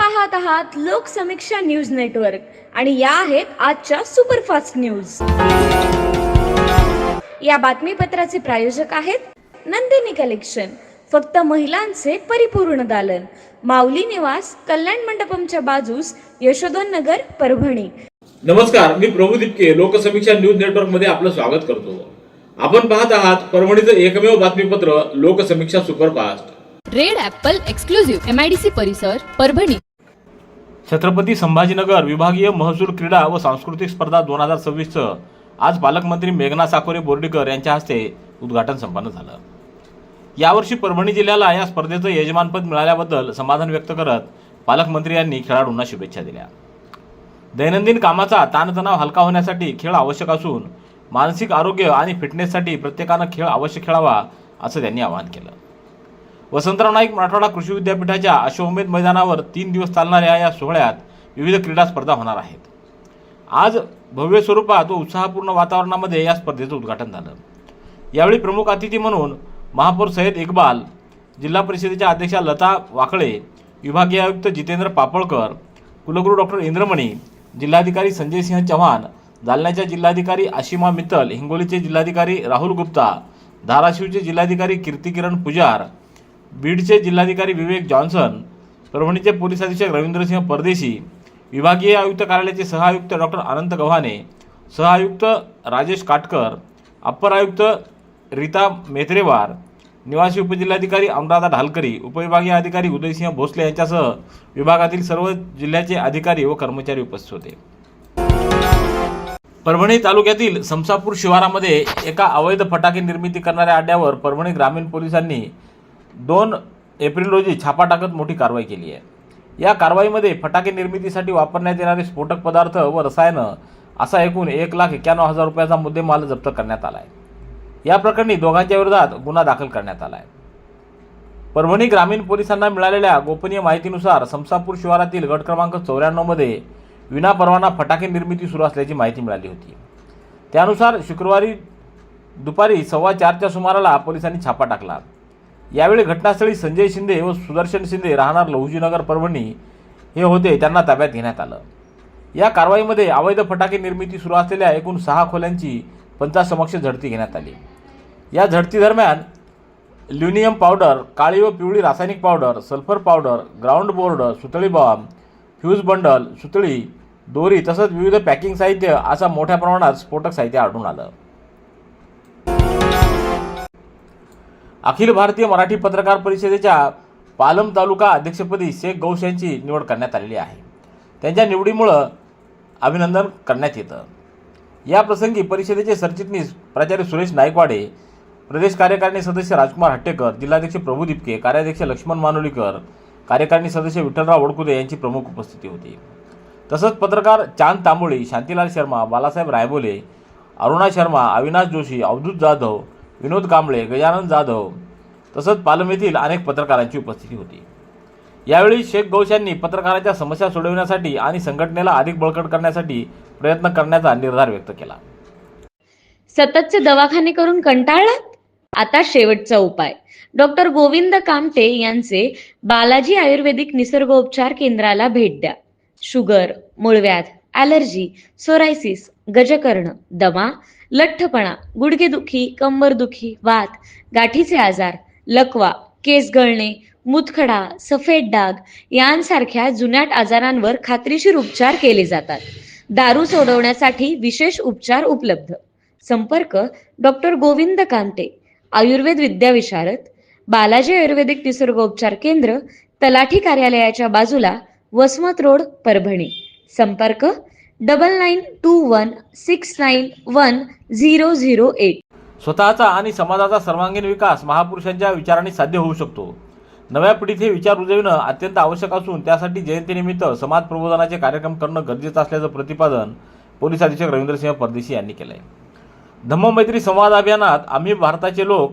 पाहत आहात Loksamiksha news network आणि या आहेत आजच्या सुपरफास्ट न्यूज। या बातमीपत्राचे प्रायोजक आहेत नंदिनी कलेक्शन, फक्त महिलांचे परिपूर्ण दालन, माऊली निवास, कल्याण मंडपमच्या बाजूस, यशोधन नगर, परभणी। नमस्कार, मी प्रभू दिपके लोकसमीक्षा न्यूज नेटवर्क मध्ये आपलं स्वागत करतो। आपण पाहत आहात परभणीचं एकमेव बातमीपत्र Loksamiksha superfast. Red Apple exclusive MIDC परिसर, परभणी। छत्रपती संभाजीनगर विभागीय महसूल क्रीडा व सांस्कृतिक स्पर्धा 2026चं आज पालकमंत्री मेघना साकोरे बोर्डीकर यांच्या हस्ते उद्घाटन संपन्न झालं। यावर्षी परभणी जिल्ह्याला या स्पर्धेचं यजमानपद मिळाल्याबद्दल समाधान व्यक्त करत पालकमंत्री यांनी खेळाडूंना शुभेच्छा दिल्या। दैनंदिन कामाचा ताणतणाव हलका होण्यासाठी खेळ आवश्यक असून मानसिक आरोग्य आणि फिटनेससाठी प्रत्येकानं खेळ अवश्य खेळावा असं त्यांनी आवाहन केलं। वसंतराव नाईक मराठवाडा कृषी विद्यापीठाच्या अश्वमेध मैदानावर 3 दिवस चालणाऱ्या या सोहळ्यात विविध क्रीडा स्पर्धा होणार आहेत। आज भव्य स्वरूपात व उत्साहपूर्ण वातावरणामध्ये या स्पर्धेचं उद्घाटन झालं। यावेळी प्रमुख अतिथी म्हणून महापौर सय्यद इक्बाल, जिल्हा परिषदेच्या अध्यक्षा लता वाकळे, विभागीय आयुक्त जितेंद्र पापळकर, कुलगुरू डॉक्टर इंद्रमणी, जिल्हाधिकारी संजय सिंह चव्हाण, जालन्याच्या जिल्हाधिकारी आशिमा मित्तल, हिंगोलीचे जिल्हाधिकारी राहुल गुप्ता, धाराशिवचे जिल्हाधिकारी कीर्तिकिरण पुजार, बीडचे जिल्हाधिकारी विवेक जॉन्सन, परभणीचे पोलीस अधीक्षक रवींद्रसिंह परदेशी, विभागीय आयुक्त कार्यालयाचे सहआयुक्त डॉक्टर अनंत गव्हाणे, सहआयुक्त राजेश काटकर, अप्पर आयुक्त रीता मेत्रेवार, निवासी उपजिल्हाधिकारी अनुराधा ढालकरी, उपविभागीय अधिकारी उदयसिंह भोसले यांच्यासह विभागातील सर्व जिल्ह्याचे अधिकारी व कर्मचारी उपस्थित होते। परभणी तालुक्यातील समसापूर शिवारामध्ये एका अवैध फटाके निर्मिती करणाऱ्या अड्ड्यावर परभणी ग्रामीण पोलिसांनी 2 एप्रिल रोजी छापा टाकत मोठी कारवाई केली आहे। या कारवाईमध्ये फटाके निर्मितीसाठी वापरण्यात येणारे स्फोटक पदार्थ व रसायनं असा एकूण 1,91,000 रुपयाचा मुद्देमाल जप्त करण्यात आला आहे। या प्रकरणी दोघांच्या विरोधात गुन्हा दाखल करण्यात आला आहे। परभणी ग्रामीण पोलिसांना मिळालेल्या गोपनीय माहितीनुसार समसापूर शिवारातील गट क्रमांक 94 मध्ये विनापरवाना फटाके निर्मिती सुरू असल्याची माहिती मिळाली होती। त्यानुसार शुक्रवारी दुपारी 4:15च्या सुमाराला पोलिसांनी छापा टाकला। यावेळी घटनास्थळी संजय शिंदे व सुदर्शन शिंदे राहणार लहुजीनगर परभणी हे होते, त्यांना ताब्यात घेण्यात आलं। या कारवाईमध्ये अवैध फटाके निर्मिती सुरू असलेल्या एकूण 6 खोल्यांची पंचासमक्ष झडती घेण्यात आली। या झडती दरम्यान ल्युनियम पावडर, काळी व पिवळी रासायनिक powder, sulphur powder, ground board, सुतळी बॉम्ब, फ्यूज बंडल, सुतळी, दोरी तसंच विविध पॅकिंग साहित्य असा मोठ्या प्रमाणात स्फोटक साहित्य आढळून आलं। अखिल भारतीय मराठी पत्रकार परिषदेच्या पालम तालुका अध्यक्षपदी शेख गौश यांची निवड करण्यात आलेली आहे। त्यांच्या निवडीमुळे अभिनंदन करण्यात येतं। या प्रसंगी परिषदेचे सरचिटणीस प्राचार्य सुरेश नाईकवाडे, प्रदेश कार्यकारिणी सदस्य राजकुमार हट्टेकर, जिल्हाध्यक्ष प्रभू दिपके, कार्याध्यक्ष लक्ष्मण मानुलीकर, कार्यकारिणी सदस्य विठ्ठलराव वडकुदे यांची प्रमुख उपस्थिती होती। तसंच पत्रकार चांद तांबोळी, शांतीलाल शर्मा, बालासाहेब रायबोले, अरुणा शर्मा, अविनाश जोशी, अवधूत जाधव, विनोद कांबळे, गजानन जाधव तसंच पालम येथील अनेक पत्रकारांची उपस्थिती होती। यावेळी शेख गौश यांनी पत्रकारांच्या समस्या सोडवण्यासाठी आणि संघटनेला अधिक बळकट करण्यासाठी प्रयत्न करण्याचा निर्धार व्यक्त केला। सततचे दवाखाने करून कंटाळलात? आता शेवटचा उपाय। डॉक्टर गोविंद कामटे यांचे बालाजी आयुर्वेदिक निसर्गोपचार केंद्राला भेट द्या। शुगर, मूळव्याध, ॲलर्जी, सोरायसिस, गजकर्ण, दमा, लठ्ठपणा, गुडघेदुखी, कंबरदुखी, वात, गाठीचे आजार, लकवा, केस गळणे, मूतखडा, सफेद डाग यांसारख्या जुनाट आजारांवर खात्रीशीर उपचार केले जातात। दारू सोडवण्यासाठी विशेष उपचार उपलब्ध। संपर्क डॉक्टर गोविंद कामटे, आयुर्वेद विद्याविशारद, बालाजी आयुर्वेदिक निसर्गोपचार केंद्र, तलाठी कार्यालयाच्या बाजूला, वसमत रोड, परभणी। संपर्क 9921691008। स्वतःचा आणि समाजाचा सर्वांगीण विकास महापुरुषांच्या विचारांनी साध्य होऊ शकतो। नव्या पिढीत हे विचार रुजविणं अत्यंत आवश्यक असून त्यासाठी जयंतीनिमित्त समाज प्रबोधनाचे कार्यक्रम करणं गरजेचं असल्याचं प्रतिपादन पोलीस अधीक्षक रवींद्रसिंह परदेशी यांनी केलं आहे। धम्ममैत्री संवाद अभियानात आम्ही भारताचे लोक,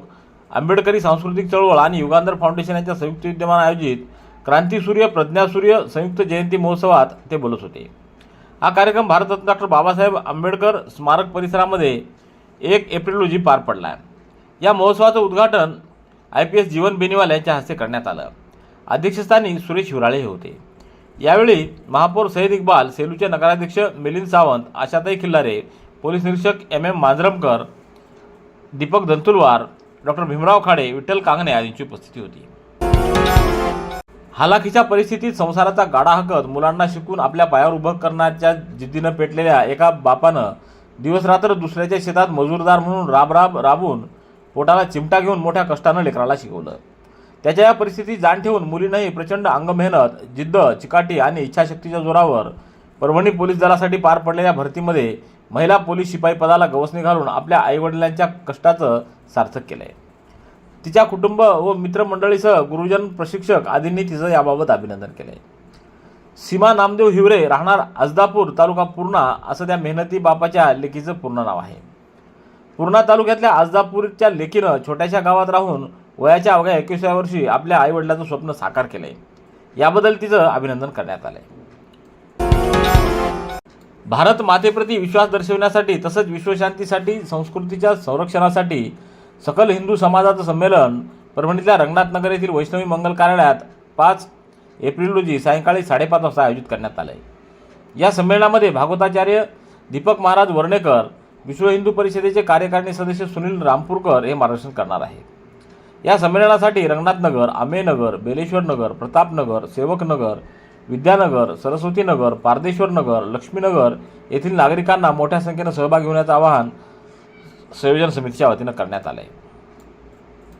आंबेडकरी सांस्कृतिक चळवळ आणि युगांधर फाउंडेशन यांच्या संयुक्त विद्यमाने आयोजित क्रांतीसूर्य प्रज्ञासूर्य संयुक्त जयंती महोत्सवात ते बोलत होते। हा कार्यक्रम भारतरत्न डॉक्टर बाबासाहेब आंबेडकर स्मारक परिसरामध्ये 1 एप्रिल रोजी पार पडला आहे। या महोत्सवाचं उद्घाटन IPS जीवन बेनीवाल यांच्या हस्ते करण्यात आलं। अध्यक्षस्थानी सुरेश हिवराळे होते। यावेळी महापौर सईद इक्बाल, सेलूचे नगराध्यक्ष मिलिंद सावंत, आशाताई खिल्लारे, पोलीस निरीक्षक MM मांजरमकर, दीपक दंतुलवार, डॉक्टर भीमराव खाडे, विठ्ठल कांगणे आदींची उपस्थिती होती. हालाखीच्या परिस्थितीत संसाराचा गाडा हाकत मुलांना शिकून आपल्या पायावर उभं करण्याच्या जिद्दीनं पेटलेल्या एका बापानं दिवसरात्र दुसऱ्याच्या शेतात मजूरदार म्हणून राबून पोटाला चिमटा घेऊन मोठ्या कष्टानं लेकराला शिकवलं. त्याच्या या परिस्थितीत जाण ठेवून मुलीनंही प्रचंड अंगमेहनत, जिद्द, चिकाटी आणि इच्छाशक्तीच्या जोरावर परभणी पोलीस दलासाठी पार पडलेल्या भरतीमध्ये महिला पोलीस शिपाई पदाला गवसणी घालून आपल्या आईवडिलांच्या कष्टाचं सार्थक केलंय. तिच्या कुटुंब व मित्रमंडळीसह गुरुजन, प्रशिक्षक आदींनी तिचं याबाबत अभिनंदन केलंय. सीमा नामदेव हिवरे, राहणार अजदापूर, तालुका पूर्णा, असं त्या मेहनती बापाच्या लेकीचं पूर्ण नाव आहे. पूर्णा तालुक्यातल्या अजदापूरच्या लेकीनं छोट्याशा गावात राहून वयाच्या अवघ्या 21व्या वर्षी आपल्या आईवडिलांचं स्वप्न साकार केलंय. याबद्दल तिचं अभिनंदन करण्यात आलंय. भारत मातेप्रती विश्वास दर्शवण्यासाठी तसंच विश्वशांतीसाठी, संस्कृतीच्या संरक्षणासाठी सकल हिंदू समाजाचं संमेलन परभणीतल्या रंगनाथनगर येथील वैष्णवी मंगल कार्यालयात 5 एप्रिल रोजी सायंकाळी 5:30 वाजता आयोजित करण्यात आलं आहे. या संमेलनामध्ये भागवताचार्य दीपक महाराज वर्णेकर, विश्व हिंदू परिषदेचे कार्यकारिणी सदस्य सुनील रामपूरकर हे मार्गदर्शन करणार आहेत. या संमेलनासाठी रंगनाथनगर, आमेनगर, बेलेश्वर नगर, प्रतापनगर, सेवकनगर, विद्यानगर, सरस्वतीनगर, पारदेश्वर नगर, लक्ष्मीनगर येथील नागरिकांना मोठ्या संख्येनं सहभागी होण्याचं आवाहन संयोजन समितीच्या वतीनं करण्यात आलं आहे.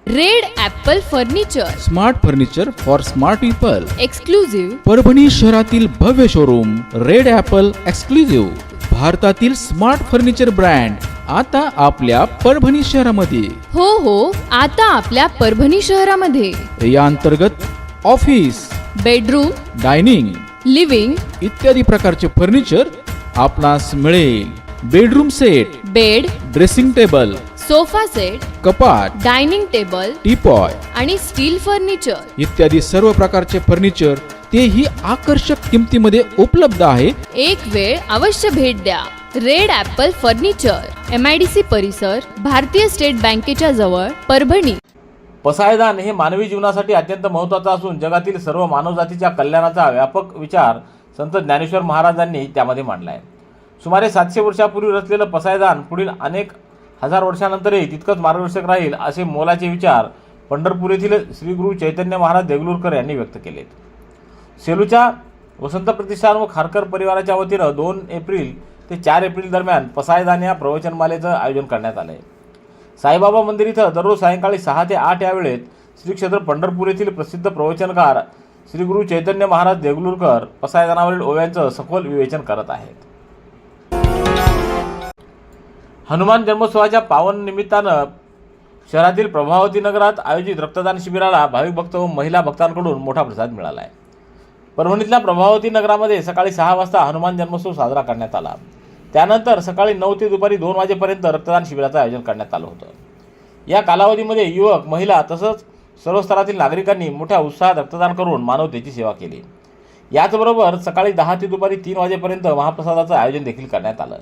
Red Apple furniture, smart furniture for smart people. Exclusive Parbhani शहरातील भव्य शोरूम रेड ॲपल एक्सक्लुझिव्ह. भारतातील स्मार्ट फर्निचर ब्रँड आता आपल्या परभणी शहरामध्ये. हो, आता आपल्या परभणी शहरामध्ये. या अंतर्गत ऑफिस, बेडरूम, डायनिंग, लिव्हिंग इत्यादी प्रकारचे फर्निचर आपणास मिळेल. Bedroom set, bed, dressing table, sofa set, कपाट, डायनिंग टेबल टीपॉय आणि स्टील फर्निचर इत्यादी सर्व प्रकारचे फर्निचर तेही आकर्षक किमतीमध्ये उपलब्ध आहे. एक वेळ अवश्य भेट द्या. रेड ॲपल फर्निचर, MIDC परिसर, भारतीय स्टेट बँकेच्या जवळ, परभणी. पसायदान हे मानवी जीवनासाठी अत्यंत महत्त्वाचं असून जगातील सर्व मानवजातीच्या कल्याणाचा व्यापक विचार संत ज्ञानेश्वर महाराजांनी त्यामध्ये मांडला आहे. सुमारे 700 वर्षापूर्वी रचलेलं पसायदान पुढील अनेक हजार वर्षानंतरही तितकंच मार्गदर्शक राहील असे मोलाचे विचार पंढरपूर येथील श्री गुरु चैतन्य महाराज देगलूरकर यांनी व्यक्त केलेत. सेलूच्या वसंत प्रतिष्ठान व खारकर परिवाराच्या वतीनं 2 एप्रिल ते 4 एप्रिल दरम्यान पसायदान या प्रवचनमालेचं आयोजन करण्यात आलं आहे. साईबाबा मंदिर इथं दररोज सायंकाळी 6 ते 8 या वेळेत श्री क्षेत्र पंढरपूर येथील प्रसिद्ध प्रवचनकार श्री गुरु चैतन्य महाराज देगलूरकर पसायदानावरील ओव्यांचं सखोल विवेचन करत आहेत. हनुमान जन्मोत्सवाच्या पावन निमित्तानं शहरातील प्रभावती नगरात आयोजित रक्तदान शिबिराला भाविक भक्त व महिला भक्तांकडून मोठा प्रतिसाद मिळाला आहे. परभणीतल्या प्रभावती नगरामध्ये सकाळी 6 वाजता हनुमान जन्मोत्सव साजरा करण्यात आला. त्यानंतर सकाळी 9 ते दुपारी 2 वाजेपर्यंत रक्तदान शिबिराचं आयोजन करण्यात आलं होतं. या कालावधीमध्ये युवक, महिला तसंच सर्व स्तरातील नागरिकांनी मोठ्या उत्साहात रक्तदान करून मानवतेची सेवा केली. याचबरोबर सकाळी 10 ते दुपारी 3 वाजेपर्यंत महाप्रसादाचं आयोजन देखील करण्यात आलं.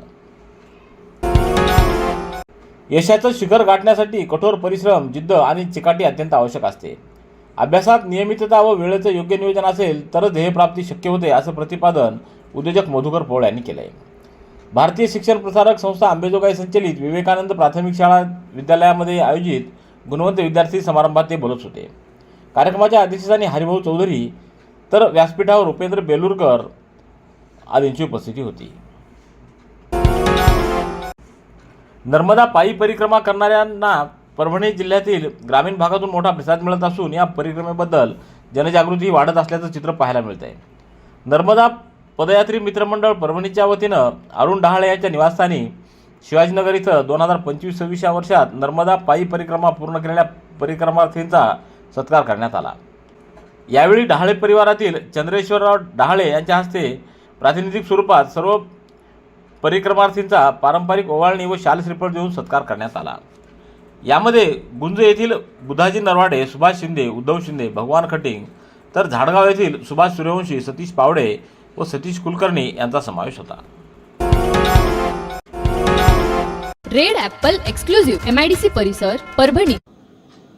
यशाचं शिखर गाठण्यासाठी कठोर परिश्रम, जिद्द आणि चिकाटी अत्यंत आवश्यक असते. अभ्यासात नियमितता व वेळेचं योग्य नियोजन असेल तरच ध्येयप्राप्ती शक्य होते, असं प्रतिपादन उद्योजक मधुकर पोळ यांनी केलं आहे. भारतीय शिक्षण प्रसारक संस्था अंबेजोगाई संचलित विवेकानंद प्राथमिक शाळा विद्यालयामध्ये आयोजित गुणवंत विद्यार्थी समारंभात ते बोलत होते. कार्यक्रमाच्या अध्यक्षस्थानी हरिभाऊ चौधरी तर व्यासपीठावर उपेंद्र बेलूरकर आदींची उपस्थिती होती. नर्मदा पायी परिक्रमा करणाऱ्यांना परभणी जिल्ह्यातील ग्रामीण भागातून मोठा प्रतिसाद मिळत असून या परिक्रमेबद्दल जनजागृती वाढत असल्याचं चित्र पाहायला मिळत आहे. नर्मदा पदयात्री मित्रमंडळ परभणीच्या वतीनं अरुण डहाळे यांच्या निवासस्थानी शिवाजीनगर इथं 2025-26 या वर्षात नर्मदा पायी परिक्रमा पूर्ण केलेल्या परिक्रमार्थींचा सत्कार करण्यात आला. यावेळी डहाळे परिवारातील चंद्रेश्वरराव डहाळे यांच्या हस्ते प्रातिनिधिक स्वरूपात सर्व परिक्रमार्थींचा पारंपरिक ओवाळणी व शाल श्रीफळ देऊन सत्कार करण्यात आला. यामध्ये गुंज येथील बुधाजी नरवाडे, सुभाष शिंदे, उद्धव शिंदे, भगवान खटिंग तर झाडगाव येथील सुभाष सूर्यवंशी, सतीश पावडे व सतीश कुलकर्णी यांचा समावेश होता. रेड ॲपल एक्सक्लुझिव्ह, MIDC परिसर, परभणी.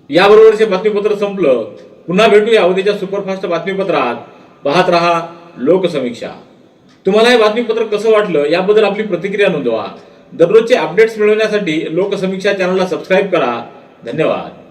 याबरोबरचे बातमीपत्र संपलं. पुन्हा भेटूया उद्याच्या सुपरफास्ट बातमीपत्रात. पाहत रहा लोकसमीक्षा. तुम्हाला हे बातमीपत्र कसं वाटलं याबद्दल आपली प्रतिक्रिया नोंदवा. दररोजचे अपडेट्स मिळवण्यासाठी लोकसमीक्षा चॅनलला सबस्क्राईब करा. धन्यवाद.